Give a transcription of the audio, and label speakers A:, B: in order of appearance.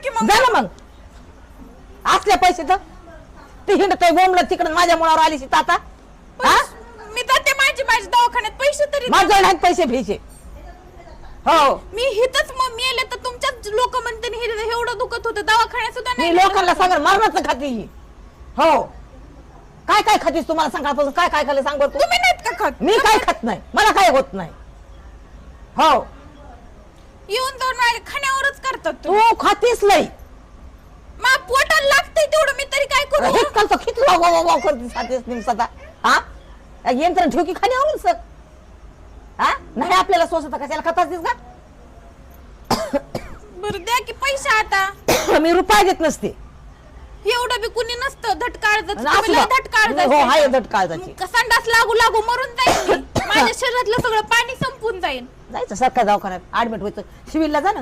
A: की मग
B: जा ना मग असले पैसे तर ते हिंडतोय बोंबलं तिकडे माझ्या मुळावर आली ताता हा
A: मी जाते माझ्या दवाखान्यात पैसे तरी द्या.
B: माझ्या नाहीत पैसे भ्यायचे हो
A: मी हिथच मग मेले तर तुमच्याच लोक म्हणते हे एवढं दुखत होतं दवाखान्यात सुद्धा
B: मी
A: नाही
B: लोकांना सांगा मरणाचं खाते ही हो काय काय खातीस तुम्हाला सकाळपासून काय काय खाल्लं सांग बरं तू
A: तुम्ही नाहीत का खात
B: मी काय खात नाही मला काय होत नाही हो
A: येऊन जाऊन माझ्या खाण्यावरच करतात
B: तू खातीस लई
A: मा पोटाला लागतंय तेवढं मी तरी काय करू
B: हेच करतो किती वाव करते खातीस निमसता हा यंत्र ठेव की खाण्यावरून सर हा नाही आपल्याला सोसत कशाला खातास का
A: बरं द्या की पैसे आता
B: मी रुपया देत नसते
A: एवढं बी कुणी नसतं धटकाळ
B: असू द्या. हो हाय धटकाळजाची
A: संडास लागू लागू मरून जाईल मी. माझ्या शरीरातलं सगळं पाणी संपून जाईल
B: जायचं सरकार दवाखान्यात ऍडमिट व्हायचं सिव्हिलला जा ना